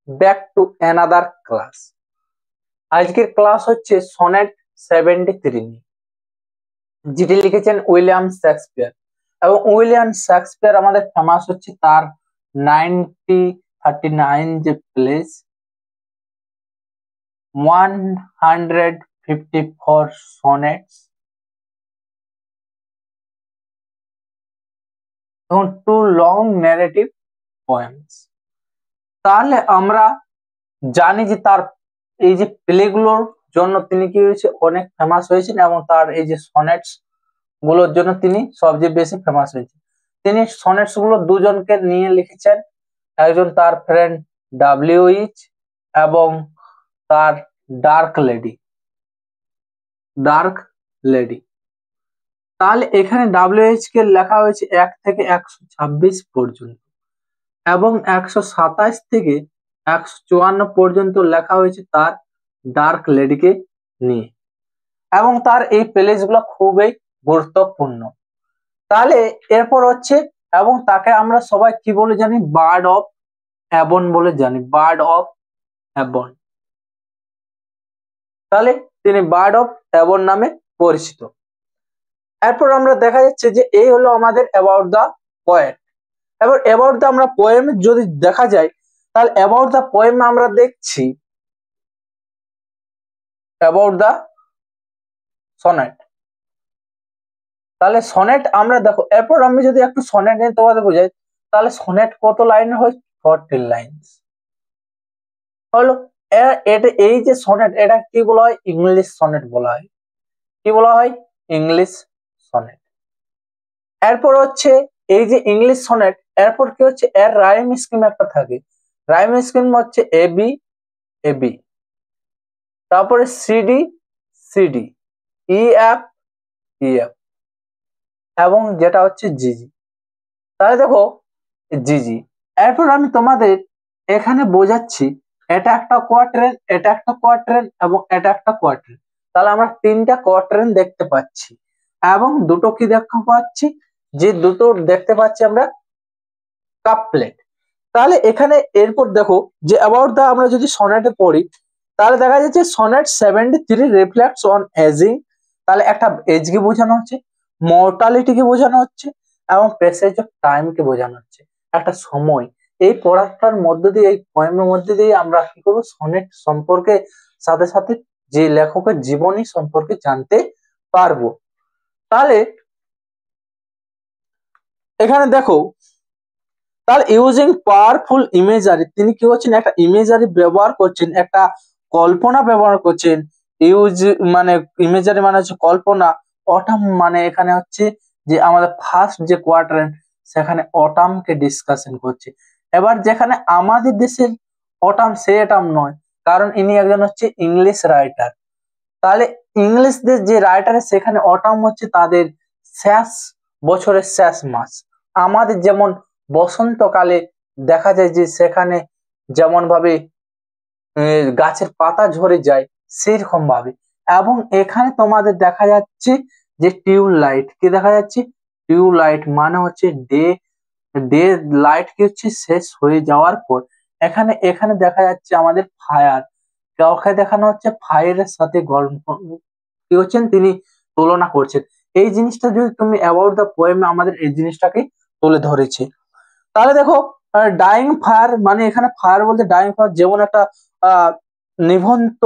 Back to another class. আজকের class হচ্ছে sonnet 73 নিয়ে, যেটি লিখেছেন উইলিয়াম শেক্সপিয়ার। এবং উইলিয়াম শেক্সপিয়ার আমাদের ফেমাস হচ্ছে তার 39 যে প্লেস, 154 সনেটস এবং 2 লং ন্যারেটিভ পোয়েমস। তাহলে আমরা জানি যে তার এই যে প্লেগুলোর জন্য তিনি কি হয়েছে, অনেক ফেমাস হয়েছেন, এবং তার এই যে সনেটস গুলোর জন্য তিনি সবচেয়ে বেশি ফেমাস হয়েছে। তিনি সনেটস গুলো দুজনকে নিয়ে লিখেছেন, একজন তার ফ্রেন্ড ডাব্লিউইচ এবং তার ডার্ক লেডি। তাহলে এখানে ডাব্লিউএইচ কে লেখা হয়েছে 1 থেকে 126 পর্যন্ত, এবং 127 থেকে 154 পর্যন্ত লেখা হয়েছে তার ডার্ক লেডিকে নিয়ে, এবং তার এই প্লেস গুলো খুবই গুরুত্বপূর্ণ। তাহলে এরপর হচ্ছে, এবং তাকে আমরা সবাই কি বলে জানি, বার্ড অফ অ্যাবন বলে জানি, বার্ড অফ অ্যাবন। তাহলে তিনি বার্ড অফ অ্যাবন নামে পরিচিত। এরপর আমরা দেখা যাচ্ছে যে এই হলো আমাদের অ্যাবাউট দ্য পোয়েট। এবার অ্যাবাউট দ্য আমরা পোয়েম যদি দেখা যায়, তাহলে অ্যাবাউট দ্য পোয়েম আমরা দেখছি অ্যাবাউট দ্য সনেট। তাহলে সনেট আমরা দেখো, এরপর আমি যদি একটু সনেট নিয়ে তোমাদের বোঝাই, তাহলে সনেট কত লাইনের হয়? 40 লাইনস হলো। এটা এই যে সনেট, এটা কি বলা হয়? ইংলিশ সনেট বলা হয়। কি বলা হয়? English sonnet. এরপর হচ্ছে এই যে ইংলিশ সনেট, এরপর কি হচ্ছে, এর রাইম স্কিম একটা থাকে। রাইম স্কিম হচ্ছে এবি এবি, তারপরে সিডি সিডি, ইএফ ইএফ, এবং যেটা হচ্ছে জিজি। তাহলে দেখো জিজি, এরপর আমি তোমাদের এখানে বোঝাচ্ছি, এটা একটা কোয়ার্টেন, এটা একটা কোয়ার্টেন, এবং এটা একটা কোয়ার্টেন। তাহলে আমরা 3টা কোয়ার্টেন দেখতে পাচ্ছি, এবং দুটো কি দেখতে পাচ্ছি, যে দুটো দেখতে পাচ্ছি আমরা কাপলেট। তাহলে এখানে এরপর দেখো যে অ্যাবাউট দা আমরা যদি সনেটে পড়ি, তাহলে দেখা যাচ্ছে সনেট 73 রিফ্লেক্টস অন এজিং। তাহলে একটা এজ কে বোঝানো হচ্ছে, মর্টালিটি কে বোঝানো হচ্ছে, এবং প্যাসেজ অফ টাইম কে বোঝানো হচ্ছে, একটা সময়। এই পড়াটার মধ্যে দিয়ে, এই পয়েমের মধ্যে দিয়ে আমরা কি করবো, সনেট সম্পর্কে সাথে সাথে যে লেখকের জীবনী সম্পর্কে জানতে পারবো। তাহলে এখানে দেখো, তার ইউজিং পাওয়ারফুল ইমেজারি, তিনি কি করছেন, একটা ইমেজারি ব্যবহার করছেন, একটা কল্পনা ব্যবহার করছেন। ইউজ মানে ইমেজারি মানে হচ্ছে কল্পনা, অটাম মানে এখানে হচ্ছে যে আমাদের ফার্স্ট যে কোয়ার্টার, সেখানে অটামকে ডিসকাশন করছে। এবার যেখানে আমাদের দেশের অটাম, সে অটাম নয়, কারণ ইনি একজন হচ্ছে ইংলিশ রাইটার। তাহলে ইংলিশদের যে রাইটার, সেখানে অটাম হচ্ছে তাদের শেষ বছরের শেষ মাস। আমাদের যেমন বসন্তকালে দেখা যায় যে সেখানে যেমন ভাবে গাছের পাতা ঝরে যায়, সেরকম ভাবে। এবং এখানে তোমাদের দেখা যাচ্ছে যে টিউবলাইট, কি দেখা যাচ্ছে, টিউবলাইট মানে হচ্ছে ডে, ডে লাইট কি হচ্ছে শেষ হয়ে যাওয়ার পর। এখানে এখানে দেখা যাচ্ছে আমাদের ফায়ার, কাউকে দেখানো হচ্ছে ফায়ারের সাথে গল্প কি হচ্ছেন, তিনি তুলনা করছেন। এই জিনিসটা যদি তুমি অ্যাবাউট দ্য পোয়েমে আমাদের এই জিনিসটাকে তুলে ধরেছে। তাহলে দেখো ডাইং ফায়ার মানে, এখানে ফায়ার বলতে ডাইং ফায়ার যেমন একটা নিভন্ত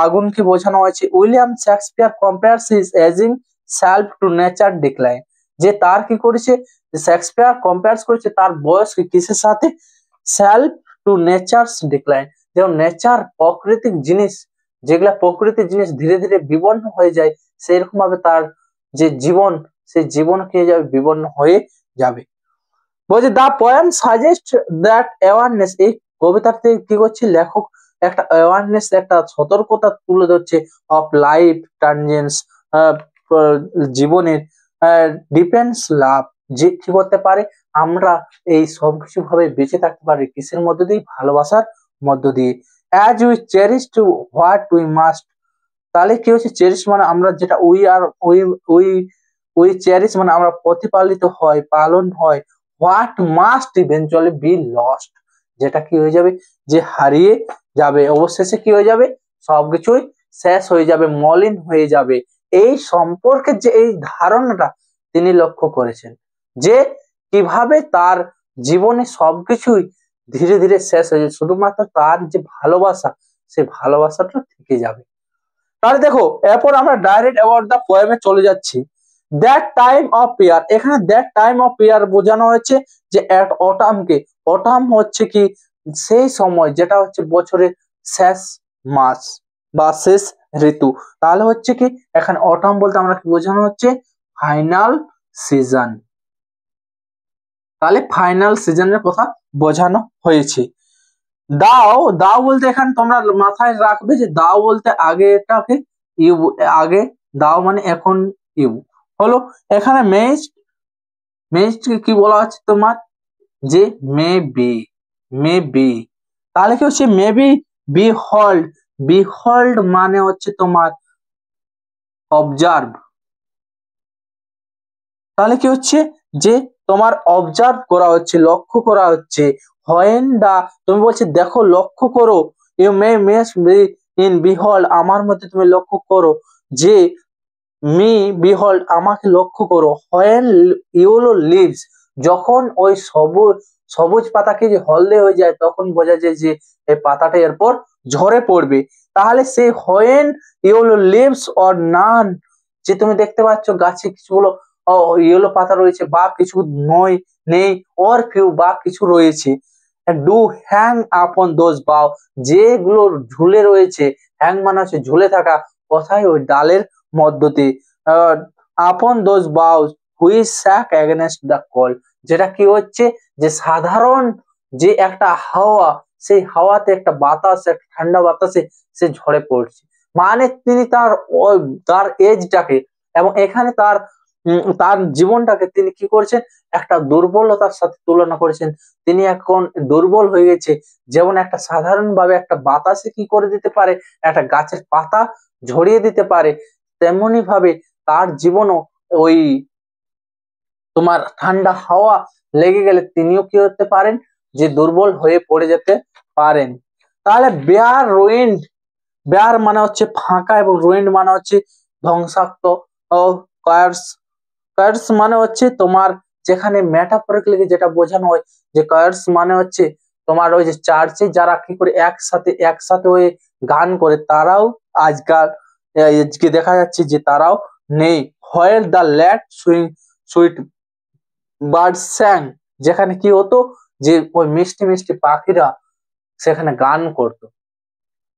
আগুনকে বোঝানো হয়েছে। William Shakespeare compares his ageing self to nature decline, যে তার কি করেছে, শেক্সপিয়ার কম্পেয়ারস করেছে তার বয়সকে কিসের সাথে, সেলফ টু নেচারস ডিক্লাইন। যেমন নেচার, প্রাকৃতিক জিনিস, যেগুলা প্রকৃতির জিনিস ধীরে ধীরে বিবর্ণ হয়ে যায়, সেরকম ভাবে তার যে জীবন, সেই জীবন কি হয়ে যাবে, বিবর্ণ হয়ে যাবে। বলছে দা পোয়েম সাজেস্ট দ্যাট অ্যাওয়ারনেস, এই কবিতাতে কি করছে লেখক, একটা অ্যাওয়ারনেস, একটা সতর্কতা তুলে ধরছে, অফ লাইফ ট্রানজেন্স, জীবনের ডিপেন্ডস লাভ, যে কি করতে পারে, আমরা এই সব কিছু ভাবে বেঁচে থাকতে পারি কিসের মধ্য দিয়ে, ভালোবাসার মধ্য দিয়ে। As we cherish to what we must, তাহলে কি হচ্ছে, চেরিশ মানে আমরা যেটা, we are we we cherish মানে আমরা প্রতিপালিত হয়, পালন হয়, what must eventually be lost, যেটা কি হয়ে যাবে, যে হারিয়ে যাবে, অবশেষে কি হয়ে যাবে, সবকিছুই শেষ হয়ে যাবে, মলিন হয়ে যাবে। এই সম্পর্কে যে এই ধারণাটা তিনি লক্ষ্য করেছেন, যে কিভাবে তার জীবনে সবকিছুই ধীরে ধীরে শেষ হয়ে যাবে, শুধুমাত্র তার যে ভালোবাসা, সে ভালোবাসাটা থেকে যাবে। তাহলে দেখো, এরপর আমরা ডাইরেক্ট অ্যাবাউট দা পোয়েমে চলে যাচ্ছি। দ্যাট টাইম অফ ইয়ার, এখানে দ্যাট টাইম অফ ইয়ার বোঝানো হয়েছে যে এট অটামকে। অটাম হচ্ছে কি, সেই সময় যেটা হচ্ছে বছরের শেষ মাস বা শেষ ঋতু। তাহলে হচ্ছে কি, এখানে অটাম বলতে আমরা কি বোঝানো হচ্ছে, ফাইনাল সিজন। তাহলে ফাইনাল সিজনের কথা বোঝানো হয়েছে। দাও, দাও বলতে এখানে তোমরা মাথায় রাখবে যে দাও বলতে আগে এটাকে ইউ, আগে দাও মানে এখন ইউ হলো। এখানে মেস্ট, মেস্ট কি বলা হচ্ছে তোমার, যে মে বি, মে বি। তাহলে কি হচ্ছে, মে বি বিহল্ড, বিহল্ড মানে হচ্ছে তোমার অবজার্ভ। তাহলে কি হচ্ছে, যে তোমার অবজার্ভ করা হচ্ছে, লক্ষ্য করা হচ্ছে। হোয়েন দা, তুমি বলছে দেখো, লক্ষ্য করো। You may mayst be in behold, আমার মধ্যে তুমি লক্ষ্য করো, যে মি বিহল্ড, আমাকে লক্ষ্য করো। হোয়েন ইউলো লিভস, যখন ওই সবুজ সবুজ পাতাকে যে হলদে হয়ে যায়, তখন বোঝা যায় যে এই পাতাটা এরপর ঝরে পড়বে। তাহলে সেই when yellow leaves or none, যে তুমি দেখতে পাচ্ছ গাছে কিছুগুলো ইয়েলো পাতা রয়েছে বা কিছু নয় নেই, অর ফিউ বা কিছু রয়েছে। ডু হ্যাং আপন দোজ বাউ, যেগুলো ঝুলে রয়েছে, হ্যাং মানে হচ্ছে ঝুলে থাকা, কোথায়, ওই ডালের মধ্যতে। Upon those boughs which shake against the cold, যেটা কি হচ্ছে, যে সাধারণ যে একটা হাওয়া, সেই হাওয়াতে একটা বাতাস, একটা ঠান্ডা বাতাসে সে ঝরে পড়ছে। মানে তিনি তার এজটাকে, এবং এখানে তার জীবনটাকে তিনি কি করেছেন, একটা দুর্বলতার সাথে তুলনা করেছেন। তিনি এখন দুর্বল হয়ে গেছে, যেমন একটা সাধারণ ভাবে একটা বাতাসে কি করে দিতে পারে, একটা গাছের পাতা ঝরিয়ে দিতে পারে, তেমনি ভাবে তার জীবনও ওই তোমার ঠান্ডা হাওয়া লেগে গেলে তিনিও কি হতে পারেন, যে দুর্বল হয়ে পড়ে যেতে পারেন। তাহলে বেয়ার রুইন্ড, বেয়ার মানে হচ্ছে ফাঁকা, এবং রুইন্ড মানে হচ্ছে ধ্বংসাত্ম। ও কায়ার্স, কায়ার্স মানে হচ্ছে তোমার, যেখানে মেটাফরিক্যালি যেটা বোঝানো হয়, যে কায়ার্স মানে হচ্ছে তোমার ওই যে চার্চে যারা কি করে একসাথে একসাথে হয়ে গান করে, তারাও আজকাল আজকে দেখা যাচ্ছে যে তারাও নেই। Where the late swing sweet bird sang, যেখানে কি হতো, যে ওই মিষ্টি মিষ্টি পাখিরা সেখানে গান করতো।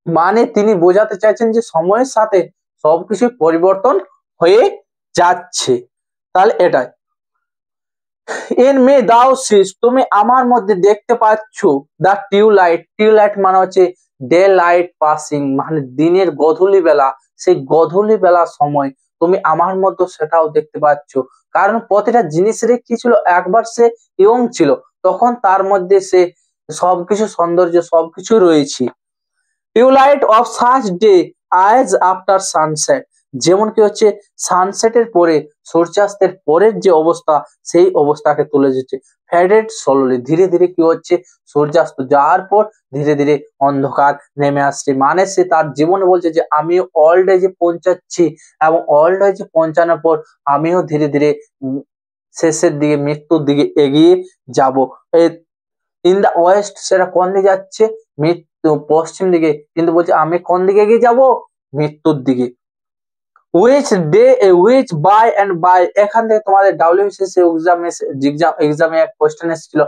মানে তিনি বোঝাতে চাইছেন যে সময়ের সাথে সবকিছু পরিবর্তন হয়ে যাচ্ছে। তাহলে এটাই, ইন মে দাও সিস, তুমি আমার মধ্যে দেখতে পাচ্ছ দা টিউলাইট, টিউলাইট মানে হচ্ছে ডে লাইট পাসিং, মানে দিনের গধূলি বেলা, সেই গধূলি বেলা সময় তুমি আমার মধ্যে সেটাও দেখতে পাচ্ছ। কারণ প্রতিটা জিনিসেরই কি ছিল, একবার সে ইয়ং ছিল, তখন তার মধ্যে সে সবকিছু সৌন্দর্য সবকিছু রয়েছে। Tubelight of such day eyes after sunset, যেমন কি হচ্ছে সানসেটের পরে, সূর্যাস্তের পরের যে অবস্থা, সেই অবস্থাকে তুলে দিচ্ছে। ফেডেড স্লোলি, ধীরে ধীরে কি হচ্ছে, সূর্যাস্ত যাওয়ার পর ধীরে ধীরে অন্ধকার নেমে আসছে। মানে সে তার জীবনে বলছে যে আমি ওল্ড এজে পৌঁছাচ্ছি, এবং ওল্ড এজে পৌঁছানোর পর আমিও ধীরে ধীরে শেষের দিকে, মৃত্যুর দিকে এগিয়ে যাব। ইন দা ওয়েস্ট, সেটা কোন দিকে যাচ্ছে, মৃত্যু পশ্চিম দিকে, কিন্তু বলছে আমি কোন দিকে এগিয়ে যাব, মৃত্যুর দিকে। Which day which by and by, এখান থেকে তোমাদের ডাব্লিউবিসিএস এক্সামে এক কোশ্চেন এসেছিল,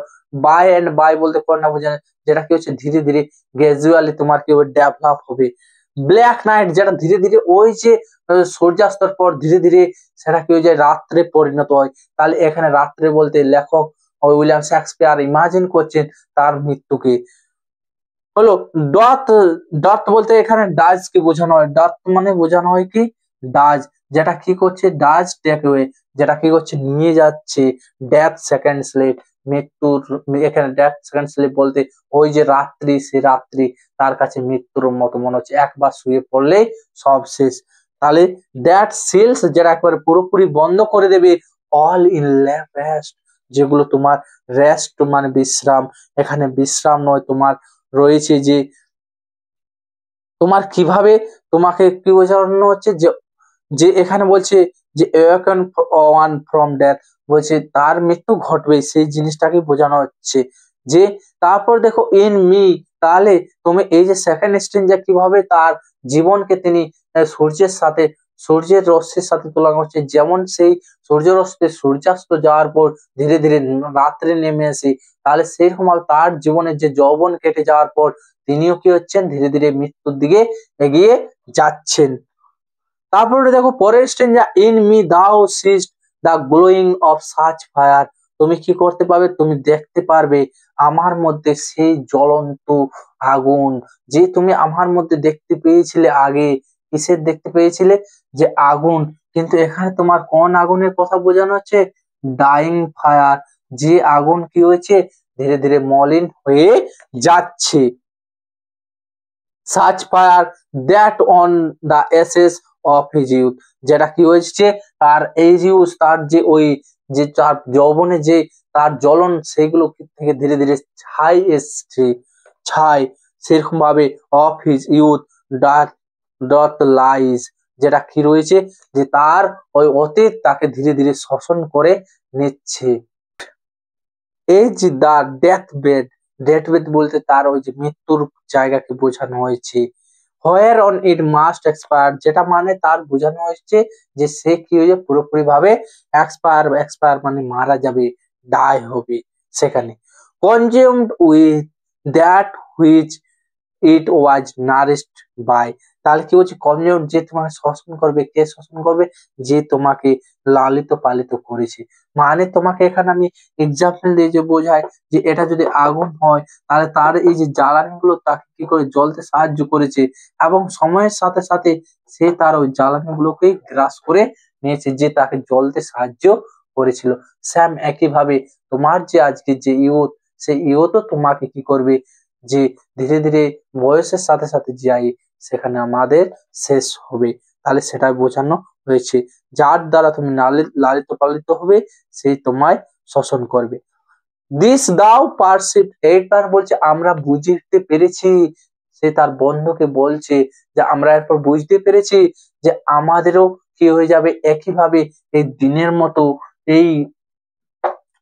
বাই এন্ড বাই বলতে কোনটা বোঝায়, যেটা কি হচ্ছে ধীরে ধীরে গ্রাজুয়ালি তোমার কি হবে, ডেভেলপ হবে। ব্ল্যাক নাইট, যেটা ধীরে ধীরে ওই যে সূর্যাস্তর পর ধীরে ধীরে সেটা কি হয়ে যায়, রাত্রে পরিণত হয়। তাহলে এখানে রাত্রে বলতে লেখক উইলিয়াম শেক্সপিয়ার ইমাজিন করছেন তার মৃত্যুকে। হলো ডথ, ডথ বলতে এখানে ডাজ কি বোঝানো হয়, ডথ মানে বোঝানো হয় কি, ডাজ, যেটা কি করছে, ডাজ টেক ওয়ে, যেটা কি করছে, নিয়ে যাচ্ছে। ডেথ সেকেন্ড স্লিপ, মৃত্যুর, এখানে ডেথ সেকেন্ড স্লিপ বলতে ওই যে রাত্রি, সে রাত্রি তার কাছে মৃত্যুর মতো মনে হচ্ছে, একবার শুয়ে পড়লেই সব শেষ। তাহলে দ্যাট সিলস, যেটা একবারে পুরোপুরি বন্ধ করে দেবে, অল ইন ল্যাভেস্ট, যেগুলো তোমার রেস্ট মানে বিশ্রাম, এখানে বিশ্রাম নয়, তোমার রয়েছে যে তোমার কিভাবে তোমাকে কি বোঝানো হচ্ছে যে যে এখানে বলছে যে awaken ওয়ান ফ্রম ডেথ, বলছে তার মৃত্যু ঘটবে, সেই জিনিসটাকে বোঝানো হচ্ছে। যে তারপর দেখো ইন মি, তাহলে তুমি এই যে সেকেন্ড স্ট্রেঞ্জার কিভাবে তার জীবনকে তিনি সূর্যের সাথে, সূর্যের রশ্মির সাথে তুলনা করছে, যেমন সেই সূর্য রশ্মি সূর্যাস্ত যাওয়ার পর ধীরে ধীরে রাত্রে নেমে আসে, তাহলে সেইরকম ভাবে তার জীবনের যে যৌবন কেটে যাওয়ার পর তিনিও কি হচ্ছেন, ধীরে ধীরে মৃত্যুর দিকে এগিয়ে যাচ্ছেন। তারপরে দেখো পরের stranger in me thou seest the glowing of such fire, তুমি কি করতে পারবে, তুমি দেখতে পারবে আমার মধ্যে সেই জ্বলন্ত আগুন, যে তুমি আমার মধ্যে দেখতে পেয়েছিলে আগে, কিসের দেখতে পেয়েছিলে, যে আগুন, কিন্তু এখানে তোমার কোন আগুনের কথা বোঝানো হচ্ছে, ডাইং ফায়ার, যে আগুন কি হয়েছে, ধীরে ধীরে মলিন হয়ে যাচ্ছে। Such fire that on the ashes of his youth, যেটা কি হয়েছে তার এইজ ইউজ, তার যে ওই যে তার যৌবনে যে তার জ্বলন, সেগুলো থেকে ধীরে ধীরে ছাই এসছে, ছাই, সেরকম ভাবে of his youth that doth lie, যেটা কি রয়েছে, যে তার ওই অতীত তাকে ধীরে ধীরে শোষণ করে নিচ্ছে। এই যে দা ডেথ বেড, ডেথ বেড বলতে তার ওই যে মৃত্যুর জায়গাকে বোঝানো হয়েছে। হোয়ার অন ইট মাস্ট এক্সপায়ার, যেটা মানে তার বোঝানো হয়েছে যে সে কি হয়ে পুরোপুরি ভাবে এক্সপায়ার, এক্সপায়ার মানে মারা যাবে, ডাই হবে সেখানে। Consumed with that which it was nourished by, তাহলে কি হচ্ছে কনজিউম, যে তোমাকে শোষণ করবে, কে শোষণ করবে, যে তোমাকে লালিত পালিত করেছে। মানে তোমাকে এখানে আমি এক্সাম্পল দিয়ে যে বোঝাই, যে এটা যদি আগুন হয় তাহলে তার এই যে জ্বালানি গুলো তাকে কি করে জ্বলতে সাহায্য করেছে, এবং সময়ের সাথে সাথে সে তার ওই জ্বালানি গুলোকেই গ্রাস করে নিয়েছে, যে তাকে জ্বলতে সাহায্য করেছিল। স্যাম একইভাবে তোমার যে আজকে যে ইয়ুথ, সেই ইয়ুথও তোমাকে কি করবে, যে ধীরে ধীরে বয়সের সাথে সাথে যাই সেখানে আমাদের শেষ হবে, তাহলে সেটা বোঝানো হয়েছে। যার দ্বারা তুমি লালিত পালিত হবে, সেই তোমায় শোষণ করবে। দিস দাও পারসিভ, এইবার বলছে আমরা বুঝতে পেরেছি, সে তার বন্ধুকে বলছে যে আমরা এরপর বুঝতে পেরেছি যে আমাদেরও কি হয়ে যাবে, একইভাবে এই দিনের মতো, এই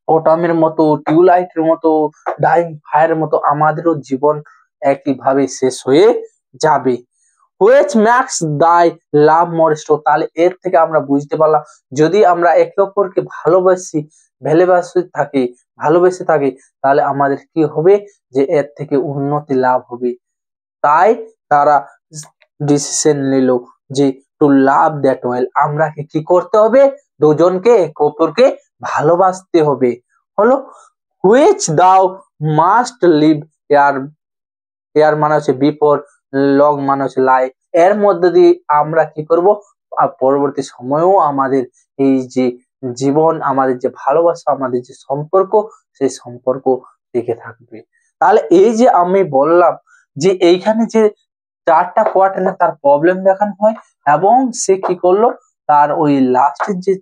অটামের মতো, টিউবলাইটের মতো, ডাইং ফায়ারের মতো আমাদেরও জীবন একইভাবে শেষ হয়ে যাবে। হুইচ ম্যাক্স দাই লাভ মোর স্ট্রং, তাহলে এর থেকে আমরা বুঝতে পারলাম যদি আমরা একে অপরকে ভালোবেসে থাকি তাহলে আমাদের কি হবে, যে এর থেকে উন্নতি লাভ হবে। তাই তারা ডিসিশন নিল যে টু লাভ দ্যাট ওয়েল, আমরা কি করতে হবে, দুজনকে একে অপরকে ভালোবাসতে হবে। হলো হুইচ দাও মাস্ট লিভ এয়ার, এয়ার মানে হচ্ছে বিফোর, লং মানে হচ্ছে লাইফ, এর মধ্যে দিয়ে আমরা কি করব, পরবর্তী সময়েও আমাদের এই যে জীবন, আমাদের যে ভালোবাসা, আমাদের যে সম্পর্ক, সেই সম্পর্ক টিকে থাকবে। তাহলে এই যে আমি বললাম যে এইখানে যে চারটা কোয়ার্টারে তার প্রবলেম দেখানো হয়, এবং সে কি করলো, তার ওই লাস্টের যে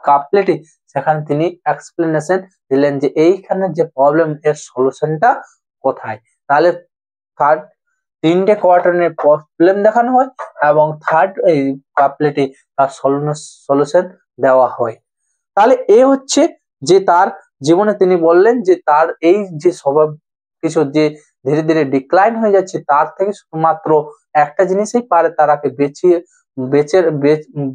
কাপলেটে সেখানে তিনি এক্সপ্লেনেশন দিলেন যে এইখানে যে প্রবলেম, এর সলিউশনটা কোথায়। তাহলে থার্ড তিনটে কোয়ার্টারের প্রবলেম দেখানো হয়, এবং থার্ড এই কাপলেটে তার সলিউশন দেওয়া হয়। তাহলে এ হচ্ছে যে তার জীবনে তিনি বললেন যে তার এই যে স্বভাব কিছু যে ধীরে ধীরে ডিক্লাইন হয়ে যাচ্ছে, তার থেকে শুধুমাত্র একটা জিনিসই পারে তারাকে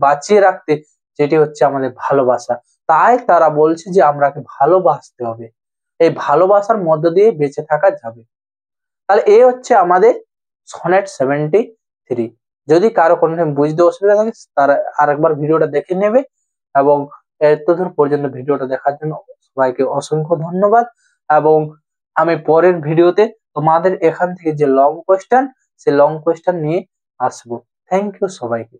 বাঁচিয়ে রাখতে, যেটি হচ্ছে আমাদের ভালোবাসা। তাই তারা বলছে যে আমরাকে ভালোবাসতে হবে, এই ভালোবাসার মধ্য দিয়ে বেঁচে থাকা যাবে। তাহলে এই হচ্ছে আমাদের সনেট 73। যদি কারো কোনো বুঝতে অসুবিধা থাকে তারা আরেকবার ভিডিওটা দেখে নেবে, এবং এতদূর পর্যন্ত ভিডিওটা দেখার জন্য সবাইকে অসংখ্য ধন্যবাদ। এবং আমি পরের ভিডিওতে তোমাদের এখান থেকে যে লং কোয়েশ্চেন, সেই লং কোয়েশ্চেন নিয়ে আসবো। থ্যাংক ইউ সবাইকে।